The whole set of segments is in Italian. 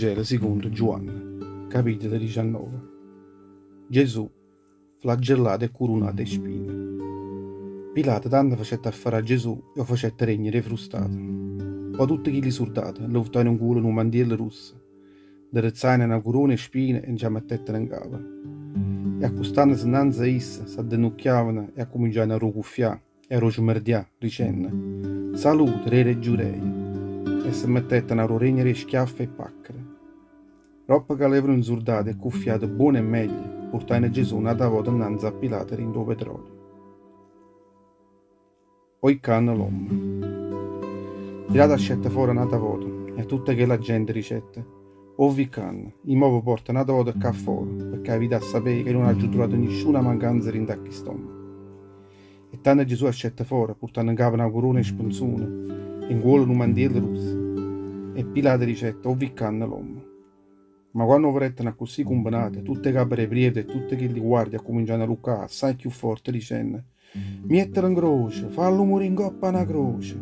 Vangelo secondo Giovanni, capitolo 19. Gesù, flagellato e coronato di spine. Pilato tanto facette affare a Gesù e lo facette regnere frustato. Poi tutti chi li soldati lo buttano in culo in un mantello rosso, dirizzano una corona e spine e ci mettette in capo. E accostandosi innanzi a essa, si addenocchiavano e cominciavano a rocuffiare e a rosmerdiare, dicendo: «Salute, re giurei!» e si mettettero a regnere schiaffe e pacchere. Roppa che avevano insurdato e cuffiato buono e meglio, portando Gesù una volta innanzi a Pilato in due petrolio. Poi canno l'uomo. Pilato scette fuori una volta e tutta che la gente ricette: «Ovvi canno, i muovo porta una volta qua fuori, perché la vita a sapere che non ha trovato nessuna mancanza in tacchi stomaco». E tanto Gesù scette fuori, portando in capo una corona e sponzone, in cuore un mantello rosso. E Pilato ricette: «Ovvi canno l'uomo». Ma quando vorrettero così combinate, tutte le capre priete e tutte che li guardia cominciano a luccare assai più forte dicendo: «Mettelo in croce, fallo morire in coppa una croce».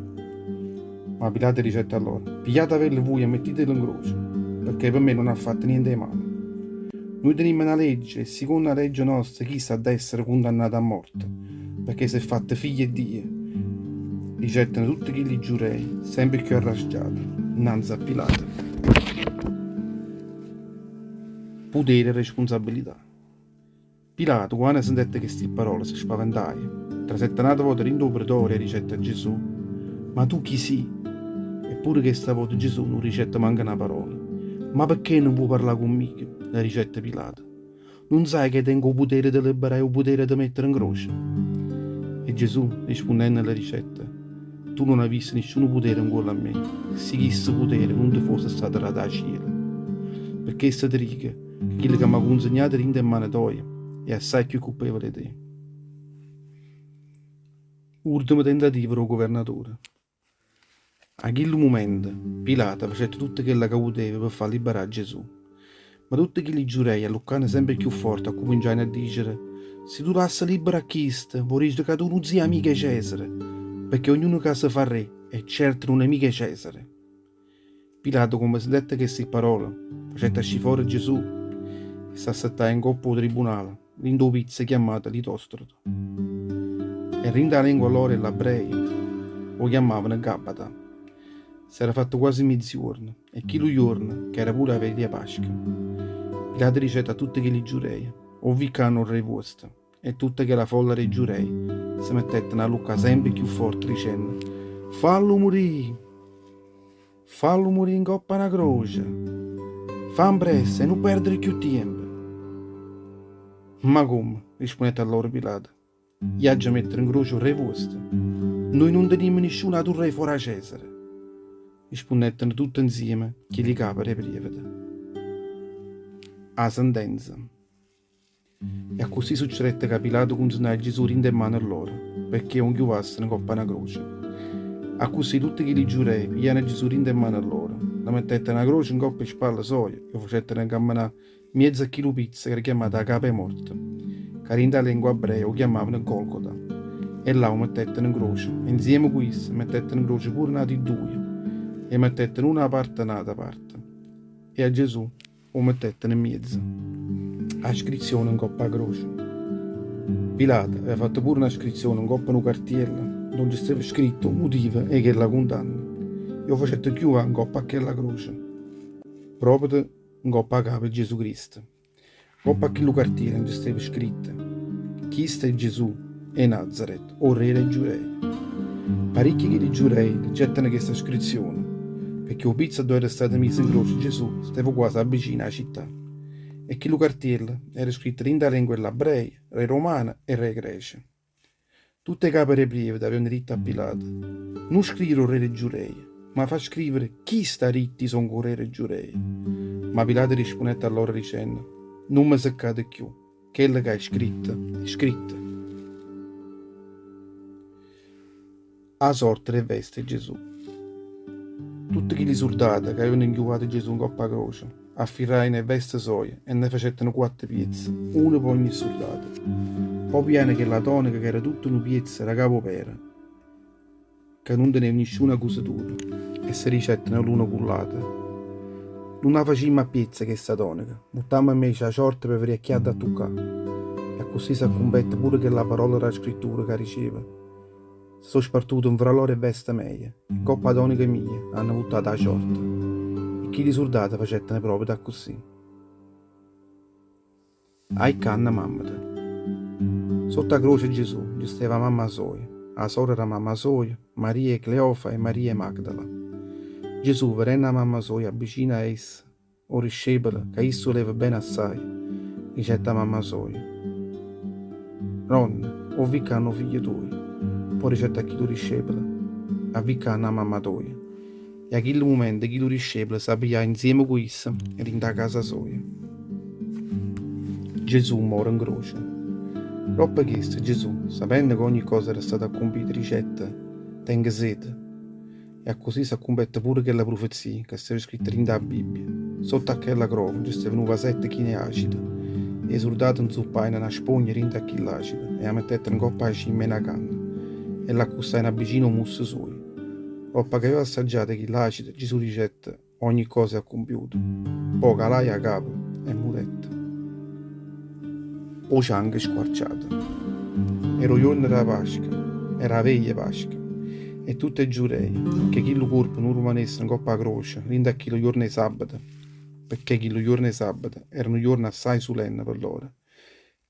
Ma Pilato ricette a loro: «Pigliatevelo voi e mettetelo in croce, perché per me non ha fatto niente di male. Noi teniamo una legge e secondo la legge nostra chi sta ad essere condannato a morte, perché si è fatto figlio di Dio». Ricettano tutti chi li giurei, sempre più arrasciati, innanzi a Pilato. Potere e responsabilità. Pilato, quando sentette queste parole, si spaventai. Trasettanata volta in due pretorio e ricette a Gesù: «Ma tu chi sei?» Eppure che stavolta Gesù non ricette manca una parola. «Ma perché non puoi parlare con me?» la ricette Pilato. «Non sai che tengo il potere di liberare e il potere di mettere in croce?» E Gesù, rispondendo alla ricetta: «Tu non hai visto nessun potere in quello a me, se questo potere non ti fosse stato dato a cielo. Perché sta triga, che quello che mi ha consegnato in mano tua è assai più colpevole di te». Ultimo tentativo del governatore. A quel momento Pilato faceva tutto quello che poteva per far liberare Gesù. Ma tutti quelli giurei, alloccando sempre più forte, cominciano a dire: «Se tu lasci libero a questo, vorresti che tu non sia mica Cesare, perché ognuno che si fa re è certo non è mica Cesare». Pilato, come si dette queste parole, faceva uscire fuori Gesù e si assettava in coppa al tribunale, in due pizze chiamate Litostrato. E rinda la lingua loro e l'ebreo lo chiamavano Gabata. Si era fatto quasi mezzogiorno, e chi lo giorno, che era pure la veglia Pasqua. Pilato ricette a tutti che li giurei: «Ovvi canno il re vostro», e tutte che la folla dei giurei si mettettero a lucca sempre più forte dicendo: «Fallo morire in coppa una croce, fan presto e non perdere più tempo». «Ma come?» rispondette a loro Pilato. «Io già mettere in croce il re vostro? Noi non teniamo nessuno altro re fuori a Cesare». Rispondettero tutti insieme che li capere prevede. A sentenza. E a così succedette che Pilato consegnò Gesù in mano a loro, perché non chiuvassero in coppa una croce. A così tutti che li giurei pigliano Gesù in mano a loro, la mettette una croce in coppa e spalle soia e facettero incamminare mezzo chilo pizza che era chiamata capa morta, che in lingua ebrea lo chiamavano Golgota. E là lo mettettero in croce, e insieme a questo mettettero in croce pure nati due, e mettettero una parte e un'altra parte, e a Gesù lo mettettero in mezzo. A iscrizione in coppa a croce. Pilato aveva fatto pure una iscrizione in coppa una cartiella dove stava scritto motivo e che la condanna. Io facette chiudere in coppa a quella croce, proprio in coppa a capo Gesù Cristo. Coppa a quella cartiella dove stava scritto: «Cristo è Gesù e Nazaret, o re dei giurei». Parecchi che li giurei gettano questa iscrizione, perché la pizza dove era stata messa in croce Gesù stava quasi vicino alla città, e che lo cartiello era scritto in lingua ebrea, re romana e re grecia. Tutte le capere prive avevano detto a Pilato: «Non scrivere re dei giurei, ma fa scrivere chi sta ritti sono con re dei giurei». Ma Pilato rispondette a loro dicendo: «Non mi seccate più, quello che è scritto è scritto». A sorte le veste Gesù. Tutti gli soldati che avevano inchiuvato Gesù in coppa a croce afferrarono le vesti soie e ne facettero 4 pezzi, uno per ogni soldato. Poi piano che la tonica, che era tutta una pezza da capo pera, che non teneva nessuna cosatura, e si ricettano l'uno con l'altro. Non la facimmo a piezza che sta tonica, buttammo invece la sorte per vedere chi ha da toccare. E così si accompetta pure che la parola della scrittura che riceve. Si sono spartuto un fralore e veste meglio, e coppa tonica mia hanno buttato la sorte. E chi li soldati facettene proprio da così. Ai canna mamma. Sotto la croce Gesù, stava mamma soia, la sorella era mamma soia, Maria e Cleofa e Maria e Magdala. Gesù, venendo a mamma soia, avvicina a essa, o discepolo, che esso leva bene assai, ricetta mamma soia. Nonna, o vicano figlio tuoi, poi ricetta chi tu discepolo, a vicano a mamma tua. E a quel momento chi tu discepolo sapeva insieme con essa e rinda a casa soia. Gesù muore in croce. Dopo questo Gesù, sapendo che ogni cosa era stata compiuta, ricetta, tenga sete. E così si accompietta pure quella profezia che stava scritta in la Bibbia. Sotto a quella croce ci stava un vasetto chine acido. E i soldati inzupparono una spugna rinda a quell'acido e la mettette in coppa a cima in una canna. E l'accustarono vicino musso suo. Dopo che aveva assaggiato quell'acido, Gesù ricetta ogni cosa è compiuta. Poi calai a capo e morette. O sangue squarciato. Era il giorno della Pasqua, era la veglia Pasqua. E tutti giurei che chi lo corpo non rimanesse in coppa a croce, rinda a chi lo giorno di sabato, perché chi lo giorno di sabato era un giorno assai solenne per loro.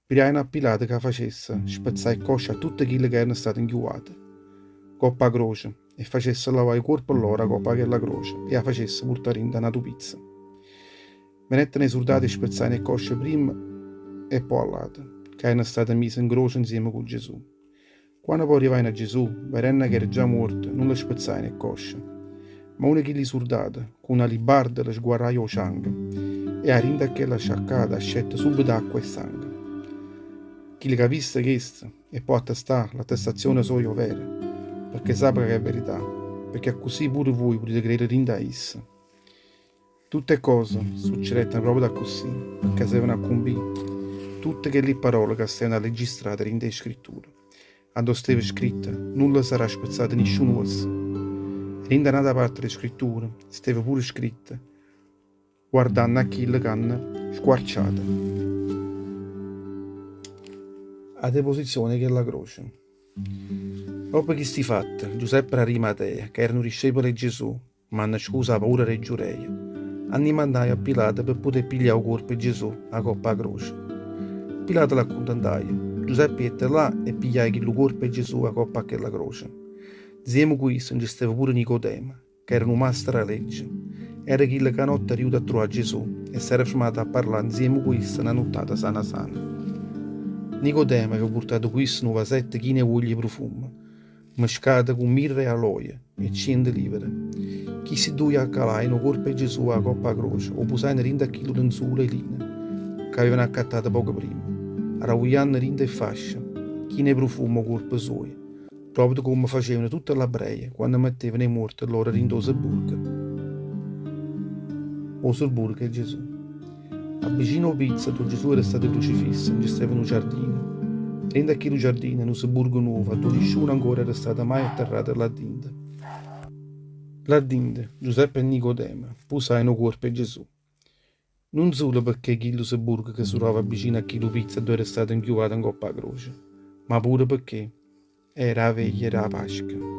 Piriaino a Pilato che facesse, spezzai il coscio a tutti quelli che erano stati inchiuvati. Coppa a croce, e facesse lavare il corpo loro a coppa che la croce, e la facesse portare in una pizza. Venettero i soldati e spezzai il coscio prima e poi al lato, che erano stati messi in croce insieme con Gesù. Quando poi arrivarono a Gesù, vedendo che era già morto, non lo spezzai nel coscio. Ma uno che li soldati, con una libarda, le sguarraiò il sangue, e a rinda che la sciaccata ascetta subito acqua e sangue. Chi le capisse questo, e poi attestare l'attestazione sua vera, perché sappia che è verità, perché così pure voi potete credere in essa. Tutte cose succedettero proprio da così, perché si avevano a compiere tutte quelle parole che stavano registrate in le scritture. Quando stava scritta, nulla sarà spezzato in nessun osso. E in un'altra parte delle scritture stava pure scritta, guardando a chi le canne squarciate. A deposizione che la croce. Dopo che sti fatti, Giuseppe e Arimatea, che erano discepoli di Gesù, ma hanno scusa la paura dei giurei, hanno mandato a Pilato per poter pigliare il corpo di Gesù a coppa a croce. Pilato l'accontentaia. Giuseppe était là e pigliai il corpo di Gesù a coppa a quella croce. Insieme con questo non ci stava pure Nicodemo, che era un mastro della legge. Era quello che notte è a trovare Gesù e si era fermato a parlare insieme con questo una nottata sana sana. Nicodemo aveva portato questo un vasetto chine olio e profumo, mescata con mirra e aloe e 100 livre. Chi si doveva a calare in corpo di Gesù a coppa a croce o posai in rinda a chilo di lenzuola e linea, che avevano accattato poco prima. Ravogliando rinda e fascia, chi ne profumo corpo suo, proprio come facevano tutte le ebreie quando mettevano i morti loro rinda o sepolcro. O sepolcro è Gesù. A vicino pizza dove Gesù era stato crocifisso, ci stava un giardino. Rinda a chi il giardino, in un sepolcro nuovo, dove nessuno ancora era stato mai atterrato là dentro. Là dentro, Giuseppe e Nicodemo posavano il corpo di Gesù. Non solo perché quello sepolcro che si trova vicino a quello pizza dove era stato inchiuvato in coppa a croce, ma pure perché era la veglia della Pasqua.